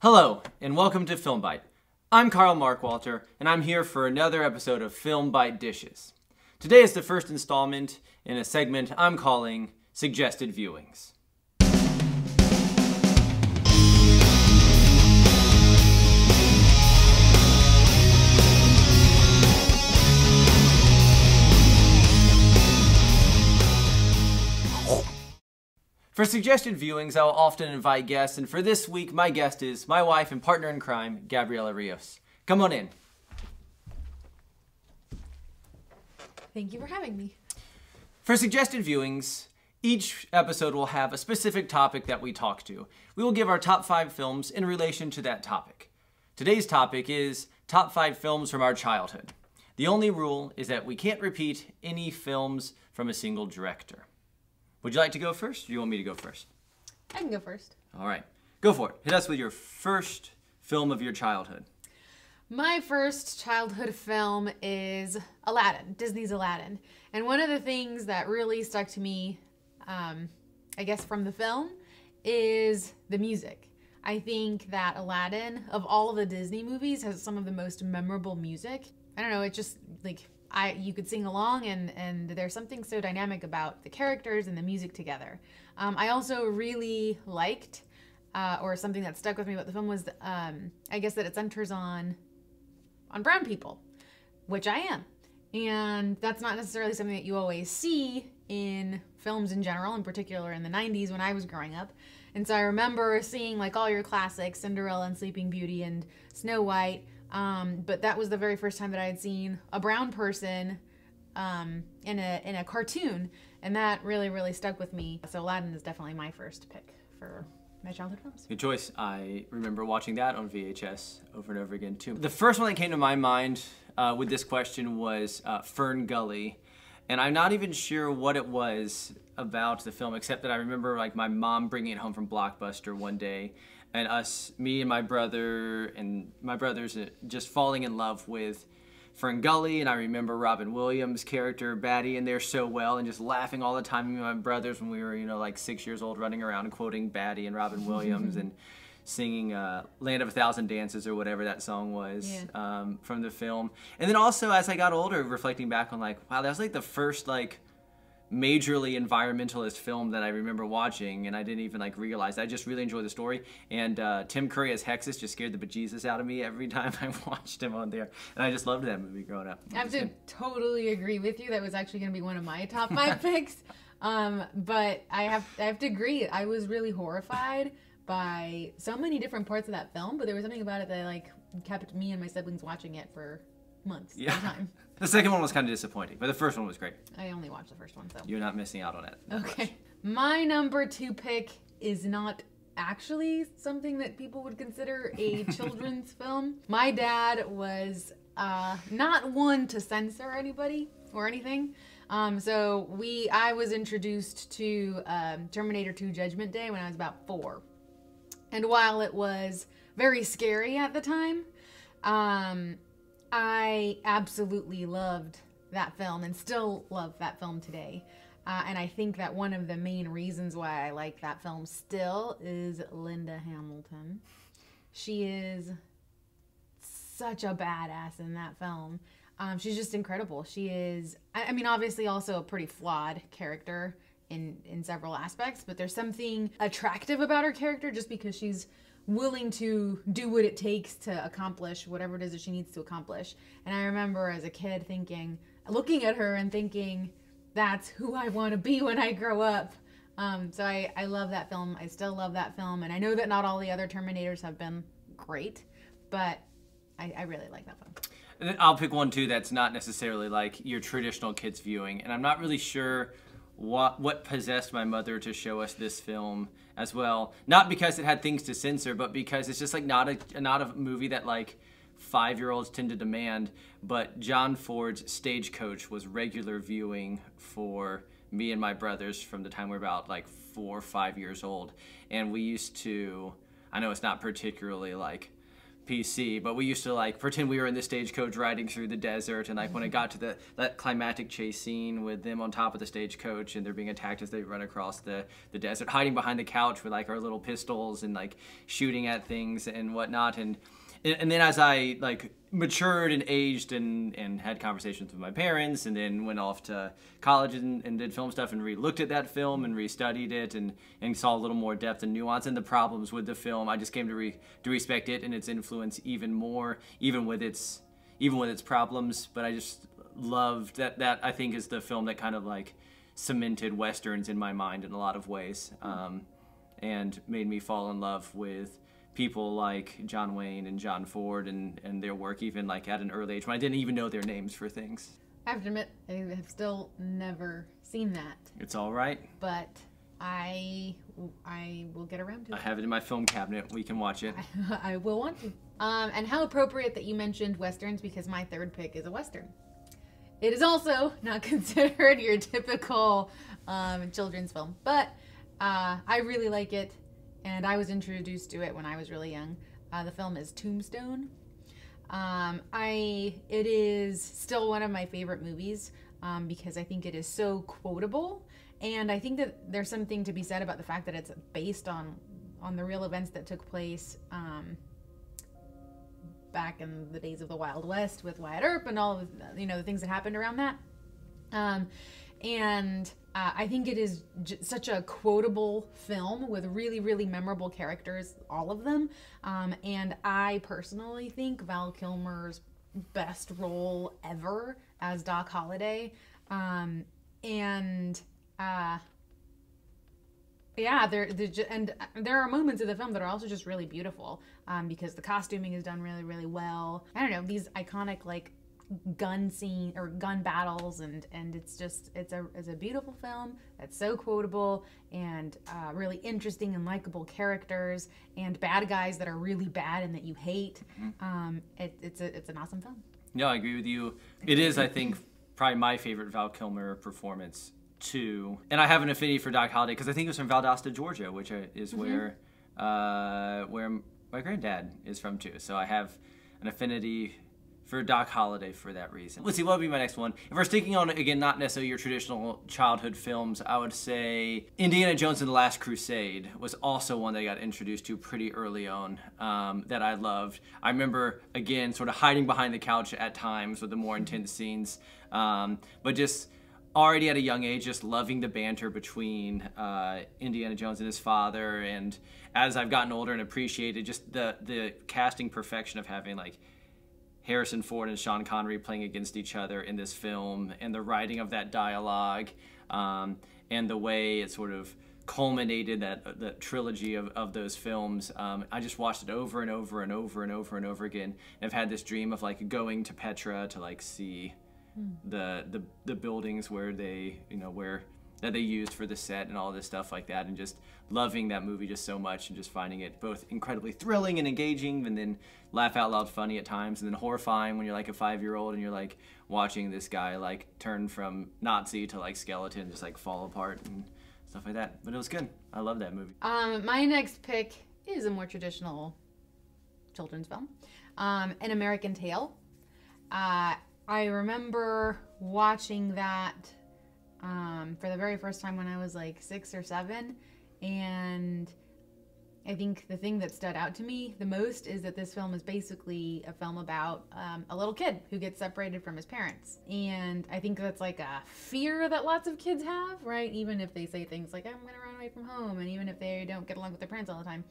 Hello, and welcome to Film Bite. I'm Carl Markwalter, and I'm here for another episode of Film Bite Dishes. Today is the first installment in a segment I'm calling Suggested Viewings. For suggested viewings, I will often invite guests, and for this week, my guest is my wife and partner in crime, Gabriela Rios. Come on in. Thank you for having me. For suggested viewings, each episode will have a specific topic that we talk to. We will give our top 5 films in relation to that topic. Today's topic is top 5 films from our childhood. The only rule is that we can't repeat any films from a single director. Would you like to go first, or do you want me to go first? I can go first. All right. Go for it. Hit us with your first film of your childhood. My first childhood film is Aladdin, Disney's Aladdin. And one of the things that really stuck to me, I guess from the film, is the music. I think that Aladdin, of all of the Disney movies, has some of the most memorable music. I don't know, it just, like, you could sing along, and there's something so dynamic about the characters and the music together. I also really liked, or something that stuck with me about the film was, I guess that it centers on brown people, which I am. And that's not necessarily something that you always see in films in general, in particular in the 90s when I was growing up. And so I remember seeing like all your classics, Cinderella and Sleeping Beauty and Snow White, but that was the very first time that I had seen a brown person in a cartoon, and that really stuck with me. So Aladdin is definitely my first pick for my childhood films. Good choice. I remember watching that on VHS over and over again too. The first one that came to my mind with this question was Fern Gully, and I'm not even sure what it was about the film, except that I remember like my mom bringing it home from Blockbuster one day, and me and my brothers just falling in love with Fern Gully, and I remember Robin Williams' character, Batty, in there so well, and just laughing all the time with my brothers when we were, like 6 years old, running around and quoting Batty and Robin Williams and singing Land of a Thousand Dances or whatever that song was from the film. And then also, as I got older, reflecting back on like, wow, that was like the first like majorly environmentalist film that I remember watching, and I didn't even like realize. I just really enjoyed the story, and Tim Curry as Hexus just scared the bejesus out of me every time I watched him on there, and I just loved that movie growing up. I have to totally agree with you. That was actually going to be one of my top 5 picks, but I have to agree. I was really horrified by so many different parts of that film, but there was something about it that like kept me and my siblings watching it for months at a time. The second one was kind of disappointing, but the first one was great. I only watched the first one, so. You're not missing out on it. Okay. My number 2 pick is not actually something that people would consider a children's film. My dad was not one to censor anybody or anything. So I was introduced to Terminator 2 Judgment Day when I was about 4. And while it was very scary at the time, I absolutely loved that film and still love that film today. And I think that one of the main reasons why I like that film still is Linda Hamilton. She is such a badass in that film. She's just incredible. She is, I mean, obviously also a pretty flawed character in several aspects, but there's something attractive about her character just because she's willing to do what it takes to accomplish whatever it is that she needs to accomplish. And I remember as a kid looking at her and thinking, that's who I want to be when I grow up. So I love that film. I still love that film. And I know that not all the other Terminators have been great, but I really like that film. And then I'll pick one too that's not necessarily like your traditional kids viewing, and I'm not really sure what possessed my mother to show us this film as well. Not because it had things to censor, but because it's just like not a movie that like 5-year-olds tend to demand. But John Ford's Stagecoach was regular viewing for me and my brothers from the time we were about like 4 or 5 years old. And we used to, I know it's not particularly like PC, but we used to like pretend we were in the stagecoach riding through the desert, and like when it got to that climactic chase scene with them on top of the stagecoach and they're being attacked as they run across the desert, hiding behind the couch with like our little pistols and like shooting at things and whatnot. And then as I like matured and aged and had conversations with my parents, and then went off to college and did film stuff and re-looked at that film and restudied it and saw a little more depth and nuance and the problems with the film, I just came to respect it and its influence even more, even with its problems. But I just loved that I think is the film that kind of like cemented Westerns in my mind in a lot of ways, and made me fall in love with people like John Wayne and John Ford and their work, even like at an early age when I didn't even know their names for things. I have to admit, I have still never seen that. It's all right. But I will get around to it. I have it in my film cabinet. We can watch it. I will want to. And how appropriate that you mentioned Westerns, because my third pick is a Western. It is also not considered your typical children's film, but I really like it. And I was introduced to it when I was really young. The film is Tombstone. It is still one of my favorite movies because I think it is so quotable. And I think that there's something to be said about the fact that it's based on the real events that took place back in the days of the Wild West with Wyatt Earp and all of the things that happened around that. I think it is such a quotable film with really, really memorable characters, all of them. And I personally think Val Kilmer's best role ever as Doc Holliday. There are moments of the film that are also just really beautiful because the costuming is done really, really well. I don't know, these iconic like gun scene or gun battles and it's a beautiful film that's so quotable and really interesting and likable characters and bad guys that are really bad and that you hate. It's an awesome film. Yeah, I agree with you. It is, I think, probably my favorite Val Kilmer performance too. And I have an affinity for Doc Holliday because I think it was from Valdosta, Georgia, which is where my granddad is from too. So I have an affinity for Doc Holliday for that reason. Let's see, what would be my next one? If we're sticking on, again, not necessarily your traditional childhood films, I would say Indiana Jones and the Last Crusade was also one that I got introduced to pretty early on that I loved. I remember, again, sort of hiding behind the couch at times with the more intense scenes, but just already at a young age, just loving the banter between Indiana Jones and his father, and as I've gotten older and appreciated just the casting perfection of having like Harrison Ford and Sean Connery playing against each other in this film, and the writing of that dialogue, and the way it sort of culminated that trilogy of those films. I just watched it over and over and over and over and over again. And I've had this dream of like going to Petra to like see the buildings where they that they used for the set and all this stuff like that, and just loving that movie just so much and just finding it both incredibly thrilling and engaging, and then laugh out loud funny at times, and then horrifying when you're like a 5-year-old and you're like watching this guy like turn from Nazi to like skeleton, just like fall apart and stuff like that. But it was good. I love that movie. My next pick is a more traditional children's film, An American Tail. I remember watching that for the very first time when I was like 6 or 7, and I think the thing that stood out to me the most is that this film is basically a film about a little kid who gets separated from his parents. And I think that's like a fear that lots of kids have, right? Even if they say things like, I'm going to run away from home, and even if they don't get along with their parents all the time.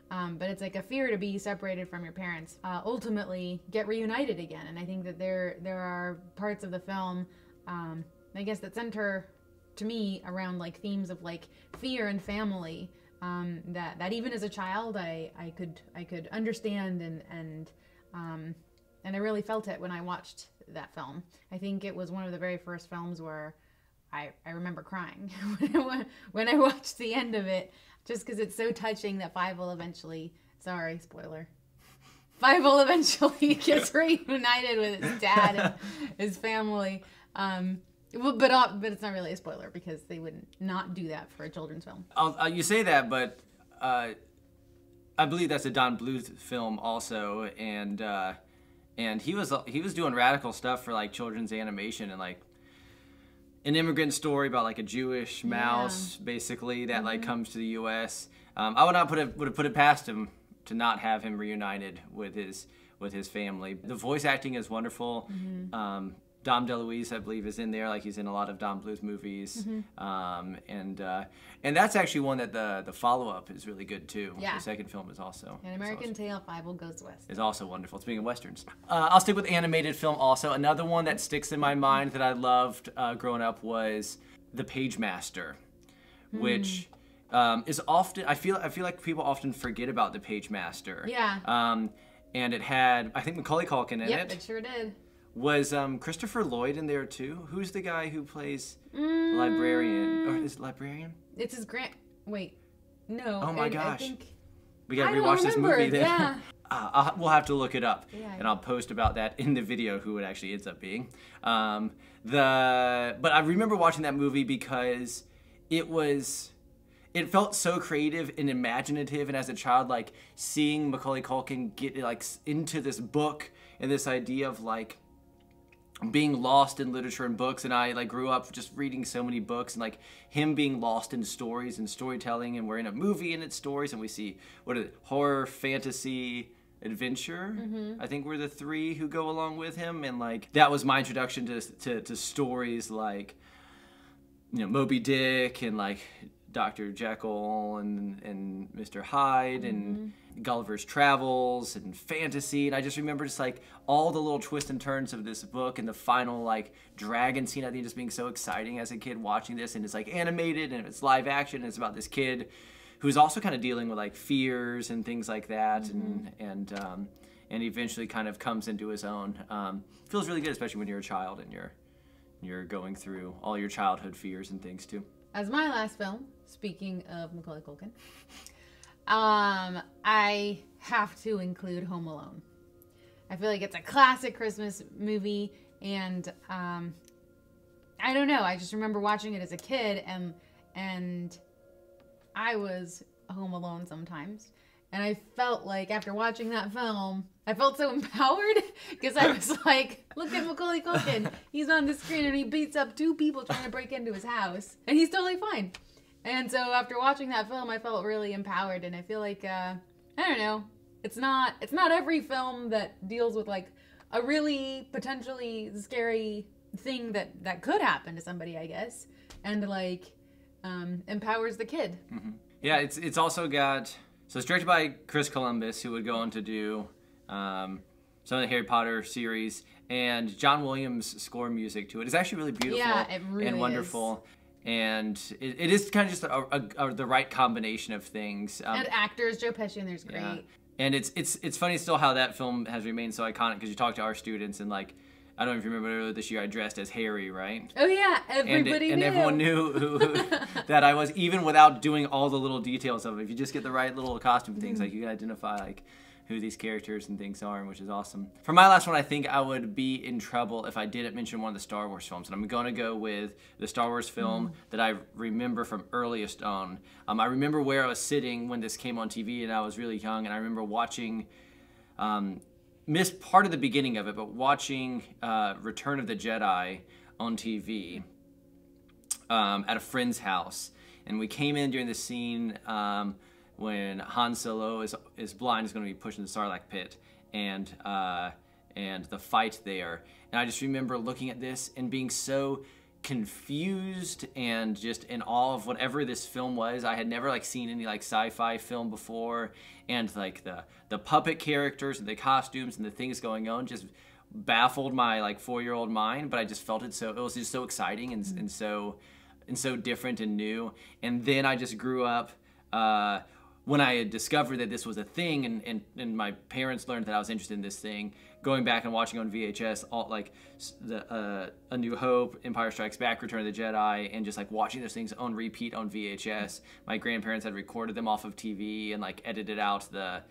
But it's like a fear to be separated from your parents, ultimately get reunited again. And I think that there are parts of the film, I guess, that center to me around like themes of like fear and family, that even as a child I could understand, and I really felt it when I watched that film. I think it was one of the very first films where I remember crying when I watched the end of it, just because it's so touching that Five will eventually, sorry, spoiler, Five will eventually gets reunited with his dad and his family. Well, but it's not really a spoiler because they would not do that for a children's film. You say that, but I believe that's a Don Bluth film also, and he was doing radical stuff for like children's animation, and like an immigrant story about like a Jewish mouse basically that like comes to the U.S. I would not would have put it past him to not have him reunited with his family. The voice acting is wonderful. Dom DeLuise, I believe, is in there. Like, he's in a lot of Don Bluth movies. And that's actually one that the follow-up is really good, too. Yeah. The second film is also... An American Tail, Fievel Goes West. Is also wonderful. Speaking of Westerns. I'll stick with animated film also. Another one that sticks in my mind that I loved growing up was The Pagemaster, which is often... I feel like people often forget about The Pagemaster. Yeah. And it had, I think, Macaulay Culkin in it. Yep, it sure did. Was Christopher Lloyd in there too? Who's the guy who plays librarian? Or is it librarian? It's his Wait, no. Oh my gosh. I think... We gotta rewatch this movie then. Yeah. We'll have to look it up, Yeah. and I'll post about that in the video who it actually ends up being. But I remember watching that movie because it felt so creative and imaginative, and as a child, like seeing Macaulay Culkin get like into this book and this idea of like being lost in literature and books, and I like grew up just reading so many books, and like him being lost in stories and storytelling, and we're in a movie and it's stories, and we see horror, fantasy, adventure. I think we're the three who go along with him, and like that was my introduction to stories like, you know, Moby Dick and like Dr. Jekyll and Mr. Hyde and Gulliver's Travels and fantasy. And I just remember just like all the little twists and turns of this book, and the final like dragon scene, I think, just being so exciting as a kid watching this. And it's like animated and it's live action, and it's about this kid who's also kind of dealing with like fears and things like that, and eventually kind of comes into his own. Feels really good, especially when you're a child and you're going through all your childhood fears and things too. As my last film, speaking of Macaulay Culkin, I have to include Home Alone. I feel like it's a classic Christmas movie, and I don't know. I just remember watching it as a kid, and I was home alone sometimes. And I felt like after watching that film, I felt so empowered because I was like, look at Macaulay Culkin. He's on the screen and he beats up 2 people trying to break into his house. And he's totally fine. And so after watching that film, I felt really empowered. And I feel like, I don't know, it's not every film that deals with like a really potentially scary thing that could happen to somebody, I guess. And like empowers the kid. Yeah, it's also got... So it's directed by Chris Columbus, who would go on to do some of the Harry Potter series, and John Williams score music to it. It's actually really beautiful and wonderful. Is. And it is kind of just the right combination of things. And actors, Joe Pesci in there's great. Yeah. And it's funny still how that film has remained so iconic, because you talk to our students and like, I don't know if you remember earlier this year, I dressed as Harry, right? Oh yeah, everybody knew. And everyone knew who that I was, even without doing all the little details of it. If you just get the right little costume things, like you can identify like who these characters and things are, which is awesome. For my last one, I think I would be in trouble if I didn't mention one of the Star Wars films. And I'm going to go with the Star Wars film that I remember from earliest on. I remember where I was sitting when this came on TV, and I was really young, and I remember watching... missed part of the beginning of it, but watching Return of the Jedi on TV at a friend's house. And we came in during the scene when Han Solo is blind, is going to be pushed in the Sarlacc pit, and the fight there. And I just remember looking at this and being so confused and just in awe of whatever this film was. I had never like seen any like sci-fi film before, and like the puppet characters and the costumes and the things going on just baffled my like 4-year-old mind. But I just felt it was just so exciting and so different and new. And then I just grew up when I had discovered that this was a thing, and my parents learned that I was interested in this thing, going back and watching on VHS, all like A New Hope, Empire Strikes Back, Return of the Jedi, and just like watching those things on repeat on VHS. My grandparents had recorded them off of TV and like edited out the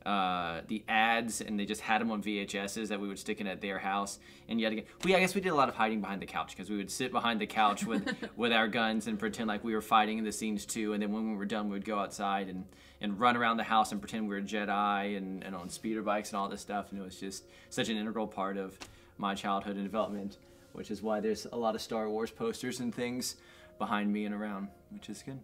the ads, and they just had them on VHSs that we would stick in at their house. And yet again, I guess we did a lot of hiding behind the couch, because we would sit behind the couch with our guns and pretend like we were fighting in the scenes too. And then when we were done, we would go outside and run around the house and pretend we were Jedi and on speeder bikes and all this stuff. And it was just such an integral part of my childhood and development, which is why there's a lot of Star Wars posters and things behind me and around, which is good.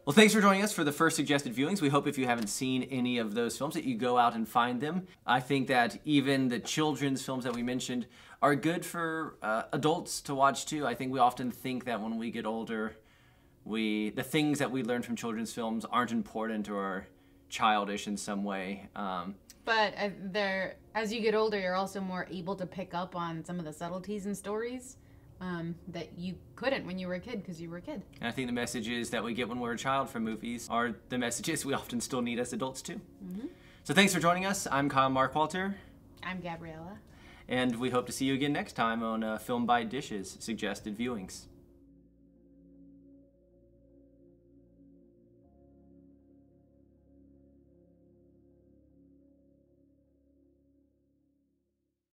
Well, thanks for joining us for the first suggested viewings. We hope if you haven't seen any of those films that you go out and find them. I think that even the children's films that we mentioned are good for adults to watch too. I think we often think that when we get older, the things that we learn from children's films aren't important or are childish in some way. But as you get older, you're also more able to pick up on some of the subtleties in stories that you couldn't when you were a kid, because you were a kid. And I think the messages that we get when we're a child from movies are the messages we often still need as adults too. Mm-hmm. So thanks for joining us. I'm Kyle Markwalter. I'm Gabriela. And we hope to see you again next time on Film by Dishes Suggested Viewings.